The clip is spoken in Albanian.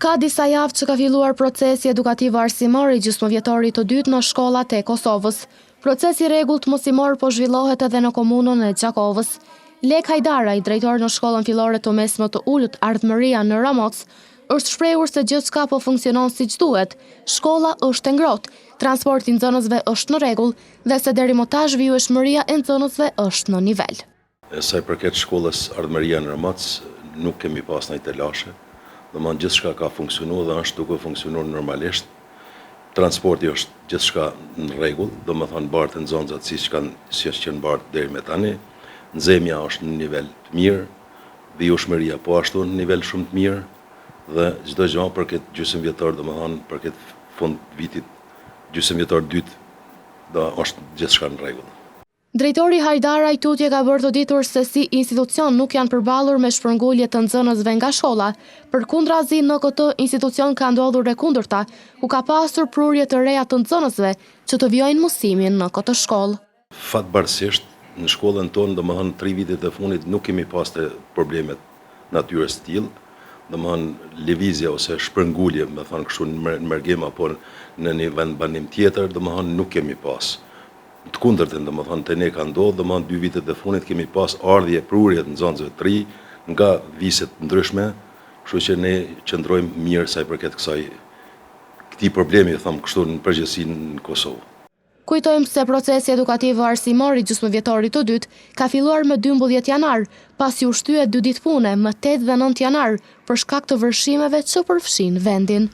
Ka disa javë që ka filluar procesi edukativ arsimor i gjysmëvjetorit të dytë në shkollat e Kosovës. Procesi rregullt mosimor po zhvillohet edhe në komunën e Gjakovës. Lek Hajdara, i drejtor në shkollën fillore të mesme të ulët Ardhmëria në Ramoc, është shprehur se gjithçka po funksionon siç duhet. Shkolla është e ngrohtë, transporti i nxënësve është në rregull dhe se deri më tash vijshmëria e nxënësve është në nivel. Sa i përket shkollës Ardhmëria në Ramoc, nuk kemi pas ndonjë telashe. Domethënë gjithçka ka funksionuar dhe është duke funksionuar normalisht. Transporti është gjithçka në rregull, domethënë bartë nxënësat siç kanë bartë deri më tani. Nxemja është në nivel të mirë, vijshmëria po ashtu në nivel shumë të mirë dhe çdo gjë për këtë gjysmëvjetor, domethënë për këtë fund vitit gjysmëvjetor dytë, do është gjithçka në rregull. Drejtori Hajdara i tutje ka bërë të ditur se si institucion nuk janë përballur me shpërngulje të nxënësve nga shkolla, përkundrazi në këtë institucion ka ndodhur e kundërta, ku ka pasur prurje të reja të nxënësve që të vjojnë mësimin në këtë shkollë. Fatbarësisht në shkollën tonë, domethënë 3 vitet e fundit nuk kemi pas të problemet natyrës të tillë, domethënë lëvizje ose shpërngulje, më thënë kështu në mërgim apo në një vend banim tjetër, domethënë nuk kemi pas. Të kundërtën, domethënë te ne ka ndodhur, domethënë 2 vitet e fundit kemi pas ardhje prurje të nxënësve të ri nga viset ndryshme, kështu që ne qëndrojmë mirë sa i përket këtij problemi, them kështu në përgjithësi në Kosovë. Kujtojmë se procesi edukativ arsimor i gjysmëvjetorit të dytë ka filluar më 12 janar, pasi u shtyhet 2 ditë pune më 8 dhe 9 janar për shkak të vërshimeve që përfshin vendin.